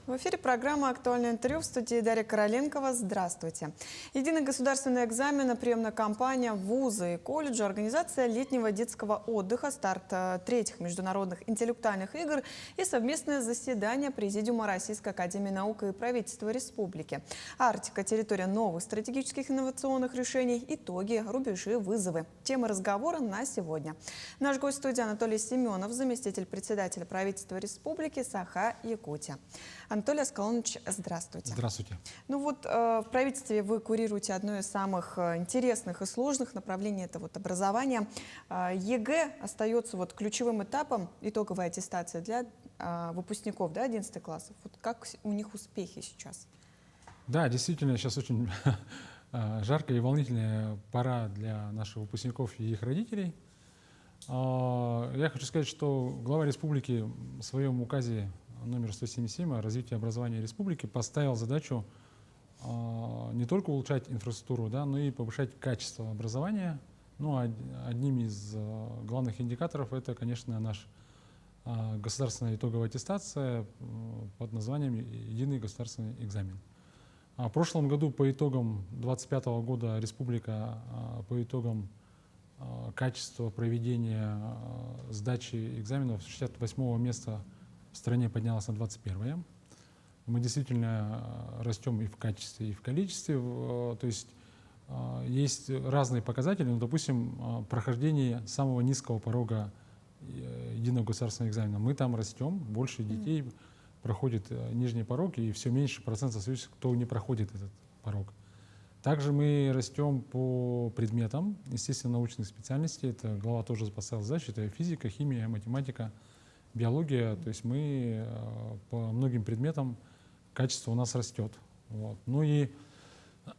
В эфире программа «Актуальное интервью», в студии Дарья Короленкова. Здравствуйте. Единый государственный экзамен, приемная кампания, вузы и колледжи, организация летнего детского отдыха, старт третьих международных интеллектуальных игр и совместное заседание Президиума Российской академии наук и правительства республики. Арктика, территория новых стратегических инновационных решений, итоги, рубежи, вызовы. Темы разговора на сегодня. Наш гость в студии Анатолий Семенов, заместитель председателя правительства республики Саха-Якутия. Анатолий Аскалонович, здравствуйте. Здравствуйте. Ну вот в правительстве вы курируете одно из самых интересных и сложных направлений, это вот образование. ЕГЭ остается вот ключевым этапом итоговой аттестации для выпускников, да, 11 классов. Вот как у них успехи сейчас? Да, действительно, сейчас очень жаркая и волнительная пора для наших выпускников и их родителей. Я хочу сказать, что глава республики в своем указе номер 177 о развитии образования республики поставил задачу не только улучшать инфраструктуру, да, но и повышать качество образования. Ну, одним из главных индикаторов это, конечно, наш государственная итоговая аттестация под названием «Единый государственный экзамен». В прошлом году по итогам 2025 года республика по итогам качества проведения сдачи экзаменов с 68-го места в стране поднялась на 21-е. Мы действительно растем и в качестве, и в количестве. То есть есть разные показатели. Ну, допустим, прохождение самого низкого порога единого государственного экзамена. Мы там растем, больше детей проходит нижний порог, и все меньше процент остается, кто не проходит этот порог. Также мы растем по предметам, естественно, научных специальностей. Это глава тоже поставила задачу, это физика, химия, математика, биология. То есть мы по многим предметам качество у нас растет. Вот. Ну и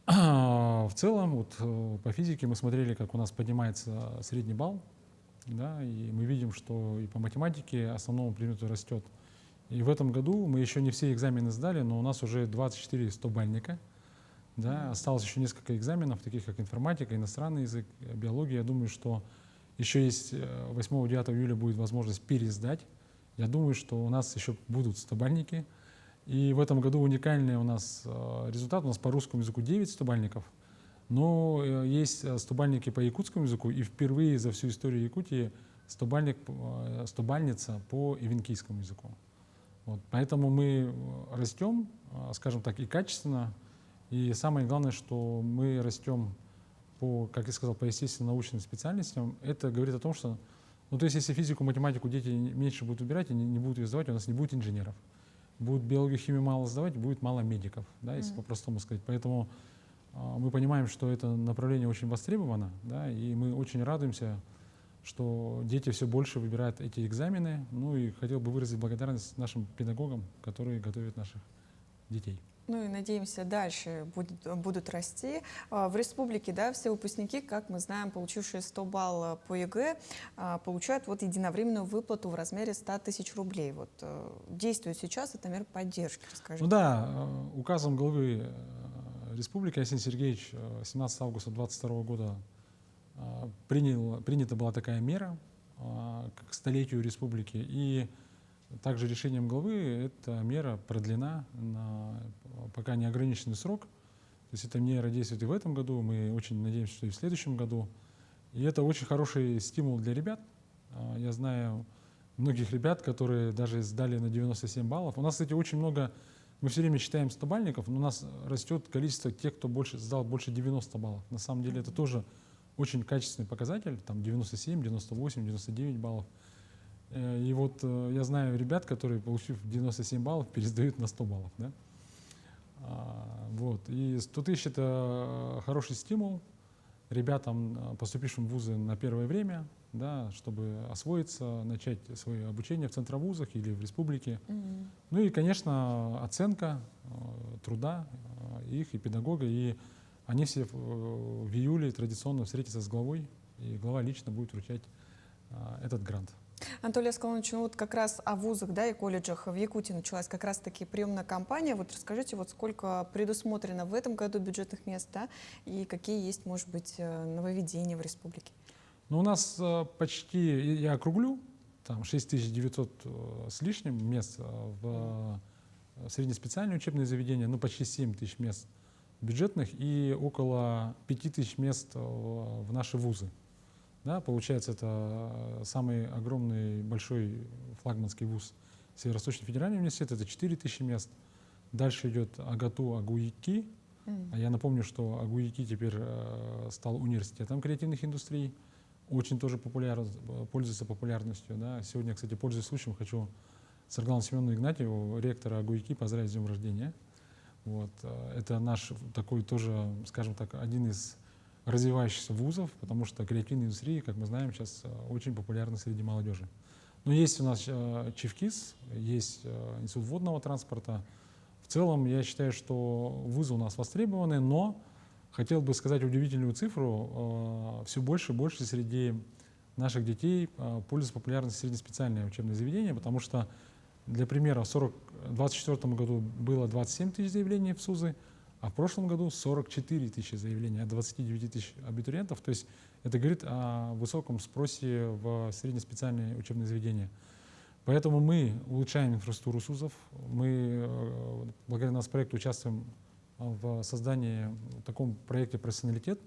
в целом вот, по физике мы смотрели, как у нас поднимается средний балл. Да, и мы видим, что и по математике основному предмету растет. И в этом году мы еще не все экзамены сдали, но у нас уже 24 100-бальника. Да, осталось еще несколько экзаменов, таких как информатика, иностранный язык, биология. Я думаю, что еще есть 8-9 июля будет возможность пересдать. Я думаю, что у нас еще будут 100-бальники. И в этом году уникальный у нас результат. У нас по русскому языку 9 100-бальников. Но есть 100-бальники по якутскому языку. И впервые за всю историю Якутии 100-бальница по ивенкийскому языку. Вот. Поэтому мы растем, скажем так, и качественно. И самое главное, что мы растем по, как я сказал, по естественно-научным специальностям. Это говорит о том, что, ну, то есть, если физику, математику дети меньше будут убирать и не будут ее сдавать, у нас не будет инженеров. Будет биологию, химию мало сдавать, будет мало медиков, да, если по-простому сказать. Поэтому мы понимаем, что это направление очень востребовано, да, и мы очень радуемся, что дети все больше выбирают эти экзамены. Ну и хотел бы выразить благодарность нашим педагогам, которые готовят наших детей. Ну и надеемся, дальше будут расти. В республике, да, все выпускники, как мы знаем, получившие 100 баллов по ЕГЭ, получают вот единовременную выплату в размере 100 тысяч рублей. Вот действует сейчас эта мера поддержки, расскажите. Ну да, указом главы республики Арсений Сергеевич 17 августа 2022 года принята была такая мера к столетию республики. И также решением главы эта мера продлена на пока неограниченный срок. То есть эта мера действует и в этом году, мы очень надеемся, что и в следующем году. И это очень хороший стимул для ребят. Я знаю многих ребят, которые даже сдали на 97 баллов. У нас, кстати, очень много, мы все время считаем 100-бальников, но у нас растет количество тех, кто сдал больше 90 баллов. На самом деле это тоже очень качественный показатель, там 97, 98, 99 баллов. И вот я знаю ребят, которые, получив 97 баллов, пересдают на 100 баллов. Да? Вот. И 100 тысяч — это хороший стимул ребятам, поступившим в вузы на первое время, да, чтобы освоиться, начать свое обучение в центровузах или в республике. Ну и, конечно, оценка труда их и педагога. И они все в июле традиционно встретятся с главой, и глава лично будет вручать этот грант. Анатолий Аскалонович, ну вот как раз о вузах, да, и колледжах в Якутии началась как раз-таки приемная кампания. Вот расскажите, вот сколько предусмотрено в этом году бюджетных мест, да, и какие есть, может быть, нововведения в республике? Ну, у нас почти, я округлю, там 6900 с лишним мест в среднеспециальные учебные заведения, ну почти 7 тысяч мест бюджетных и около 5 тысяч мест в наши вузы. Да, получается, это самый огромный, большой флагманский вуз Северо-Восточный федеральный университет, это 4 тысячи мест. Дальше идет АГАТУ АГУИКИ. А я напомню, что АГУИКИ теперь стал университетом креативных индустрий, очень тоже пользуется популярностью. Да. Сегодня, кстати, пользуясь случаем, хочу Светлану Семеновну Игнатьеву, ректора АГУИКИ, поздравить с днем рождения. Вот. Это наш такой тоже, скажем так, один из развивающихся вузов, потому что креативные индустрии, как мы знаем, сейчас очень популярны среди молодежи. Но есть у нас ЧИФКИС, есть Институт водного транспорта. В целом, я считаю, что вузы у нас востребованы, но хотел бы сказать удивительную цифру. Все больше и больше среди наших детей пользуются популярностью среднеспециальные учебные заведения, потому что, для примера, в 2024 году было 27 тысяч заявлений в СУЗы, а в прошлом году 44 тысячи заявлений от 29 тысяч абитуриентов. То есть это говорит о высоком спросе в среднеспециальные учебные заведения. Поэтому мы улучшаем инфраструктуру СУЗов. Мы, благодаря нашему проекту, участвуем в создании в таком проекте «Профессионалитет».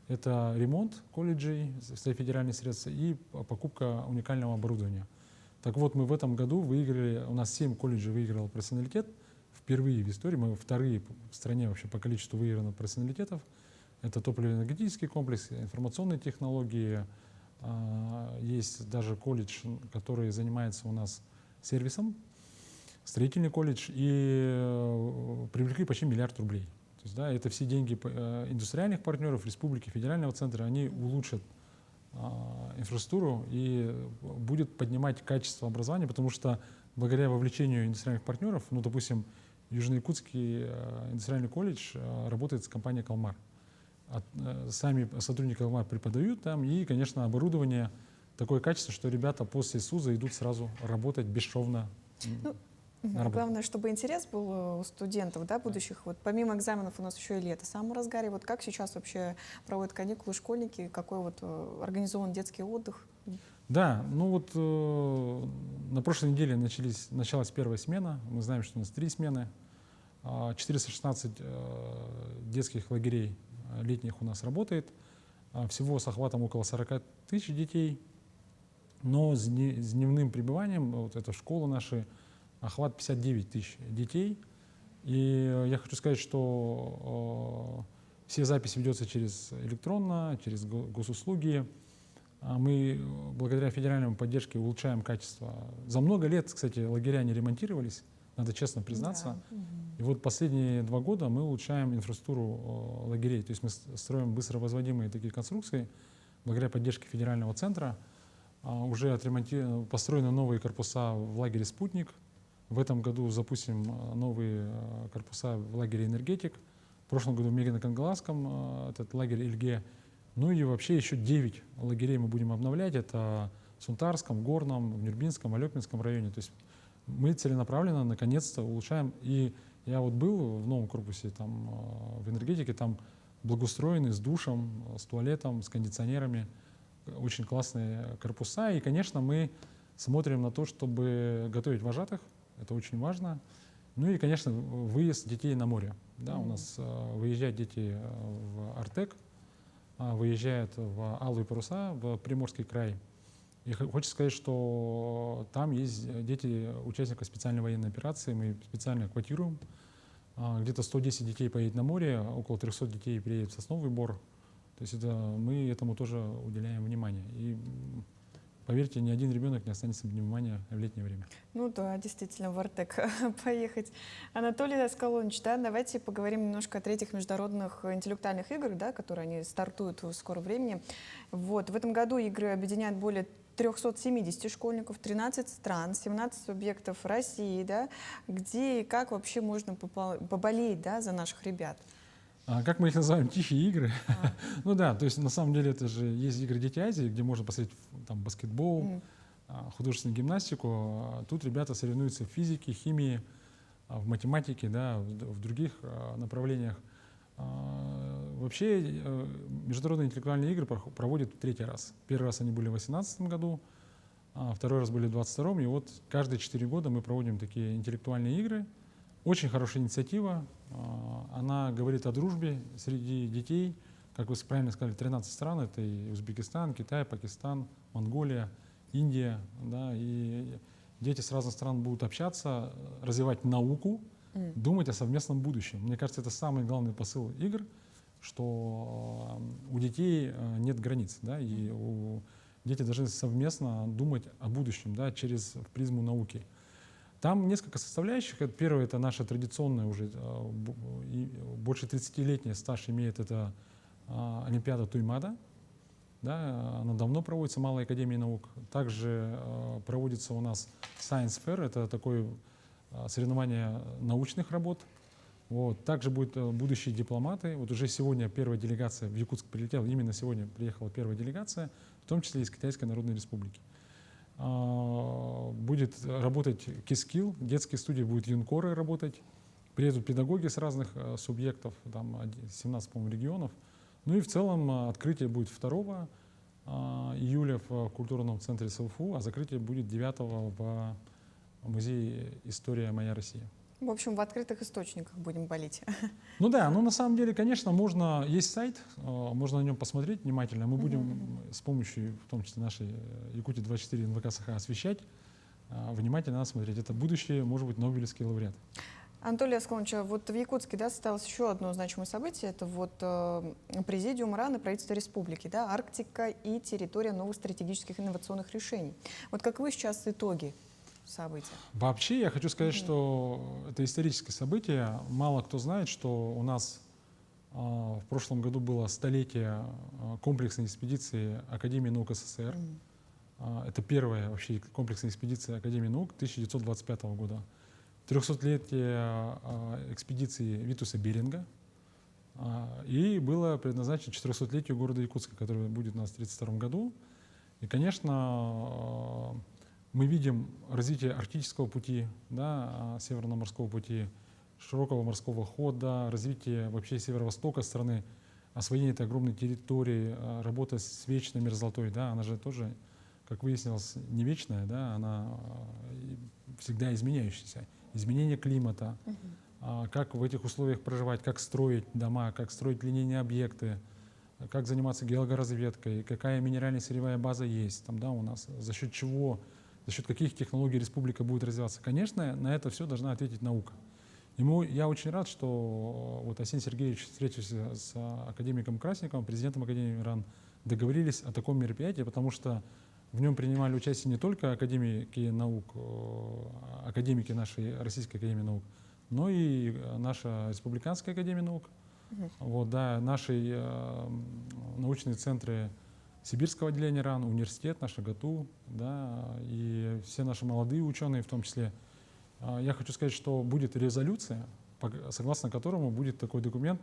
Это ремонт колледжей за федеральные средства и покупка уникального оборудования. Так вот, мы в этом году выиграли, у нас 7 колледжей выиграл профессионалитет. Впервые в истории, мы вторые в стране вообще по количеству выигранных профессионалитетов. Это топливно-энергетический комплекс, информационные технологии. Есть даже колледж, который занимается у нас сервисом, строительный колледж, и привлекли почти 1 миллиард рублей. То есть, да, это все деньги индустриальных партнеров, республики, федерального центра, они улучшат инфраструктуру и будет поднимать качество образования, потому что благодаря вовлечению индустриальных партнеров, ну, допустим, Южно-Якутский индустриальный колледж работает с компанией «Калмар». Сами сотрудники «Калмар» преподают там, и, конечно, оборудование такое качество, что ребята после СУЗа идут сразу работать бесшовно. Главное, чтобы интерес был у студентов, да, будущих. Вот помимо экзаменов у нас еще и лето, в самом разгаре. Вот как сейчас вообще проводят каникулы школьники, какой вот организован детский отдых? Да, ну вот на прошлой неделе началась первая смена. Мы знаем, что у нас 3 смены. 416 детских лагерей летних у нас работает. Всего с охватом около 40 тысяч детей. Но с дневным пребыванием, вот это школы наши, охват 59 тысяч детей. И я хочу сказать, что все записи ведутся через электронно, через госуслуги. Мы благодаря федеральной поддержке улучшаем качество. За много лет, кстати, лагеря не ремонтировались, надо честно признаться. Да. И вот последние 2 года мы улучшаем инфраструктуру лагерей. То есть мы строим быстровозводимые такие конструкции благодаря поддержке федерального центра. Уже построены новые корпуса в лагере «Спутник». В этом году запустим новые корпуса в лагере «Энергетик». В прошлом году в Мегино-Кангаласском этот лагерь «Ильге». Ну и вообще еще 9 лагерей мы будем обновлять. Это в Сунтарском, Горном, в Нюрбинском, Алекминском районе. То есть мы целенаправленно, наконец-то, улучшаем. И я вот был в новом корпусе, там, в «Энергетике», там благоустроенный, с душем, с туалетом, с кондиционерами. Очень классные корпуса. И, конечно, мы смотрим на то, чтобы готовить вожатых. Это очень важно. Ну и, конечно, выезд детей на море. Да, у нас выезжают дети в Артек, выезжают в Алые паруса, в Приморский край. И хочется сказать, что там есть дети участников специальной военной операции. Мы специально квотируем. Где-то 110 детей поедет на море, около 300 детей приедет в Сосновый Бор. То есть мы этому тоже уделяем внимание. И поверьте, ни один ребенок не останется без внимания в летнее время. Ну да, действительно, в Артек поехать. Анатолий Аскалонович, да, давайте поговорим немножко о 3-х международных интеллектуальных играх, да, которые они стартуют в скором времени. Вот, в этом году игры объединяют более 370 школьников, 13 стран, 17 субъектов России, да, где и как вообще можно поболеть, да, за наших ребят. Как мы их называем? Тихие игры. Ну да, то есть на самом деле это же есть игры «Дети Азии», где можно посмотреть там баскетбол, художественную гимнастику. Тут ребята соревнуются в физике, химии, в математике, да, в других направлениях. Вообще международные интеллектуальные игры проводят в 3-й раз. Первый раз они были в 2018 году, второй раз были в 2022. И вот каждые 4 года мы проводим такие интеллектуальные игры. Очень хорошая инициатива. Она говорит о дружбе среди детей. Как вы правильно сказали, 13 стран. Это и Узбекистан, Китай, Пакистан, Монголия, Индия. Да, и дети с разных стран будут общаться, развивать науку, думать о совместном будущем. Мне кажется, это самый главный посыл игр, что у детей нет границ. Да, и дети должны совместно думать о будущем, да, через призму науки. Там несколько составляющих. Первое — это наша традиционная, уже больше 30-летняя стаж имеет это Олимпиада Туймада. Да, она давно проводится в Малой академии наук. Также проводится у нас Science Fair, это такое соревнование научных работ. Вот. Также будут будущие дипломаты. Вот уже сегодня первая делегация в Якутск прилетела, именно сегодня приехала первая делегация, в том числе из Китайской Народной Республики. Будет работать Кискилл, детские студии будут юнкоры работать, приедут педагоги с разных субъектов, там 17, по-моему, регионов. Ну и в целом открытие будет 2 июля в культурном центре СЛФУ, а закрытие будет 9 в музее «История. Моя Россия». В общем, в открытых источниках будем болеть. Ну да, но на самом деле, конечно, можно, есть сайт, можно на нем посмотреть внимательно. Мы будем с помощью, в том числе нашей Якутии-24 НВК САХА, освещать, внимательно надо смотреть. Это будущее, может быть, Нобелевский лауреат. Анатолий Аскольевич, вот в Якутске, да, состоялось еще одно значимое событие. Это вот Президиум РАН и правительство республики, да, Арктика и территория новых стратегических инновационных решений. Вот каковы сейчас итоги события? Вообще, я хочу сказать, что это историческое событие. Мало кто знает, что у нас в прошлом году было столетие комплексной экспедиции Академии наук СССР. Это первая вообще комплексная экспедиция Академии наук 1925 года. 300-летие экспедиции Витуса Беринга. И было предназначено 400-летию города Якутска, который будет у нас в 1932 году. И, конечно, мы видим развитие арктического пути, да, северно-морского пути, широкого морского хода, развитие вообще северо-востока страны, освоение этой огромной территории, работа с вечной мерзлотой, да, она же тоже, как выяснилось, не вечная, да, она всегда изменяющаяся. Изменение климата, как в этих условиях проживать, как строить дома, как строить линейные объекты, как заниматься геологоразведкой, какая минерально-сырьевая база есть там, да, у нас, за счет чего, за счет каких технологий республика будет развиваться. Конечно, на это все должна ответить наука. Я очень рад, что вот Арсений Сергеевич, встретившись с академиком Красниковым, президентом Академии РАН, договорились о таком мероприятии, потому что в нем принимали участие не только академики наук, академики нашей Российской академии наук, но и наша Республиканская академия наук, вот, да, наши научные центры Сибирского отделения РАН, университет наш АГАТУ, да, и все наши молодые ученые в том числе. Я хочу сказать, что будет резолюция, согласно которому будет такой документ,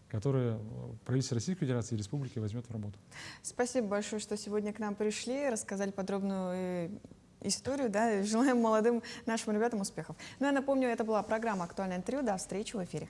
который правительство Российской Федерации и Республики возьмет в работу. Спасибо большое, что сегодня к нам пришли, рассказали подробную историю. Да, желаем молодым нашим ребятам успехов. Ну, я напомню, это была программа «Актуальное интервью». До встречи в эфире.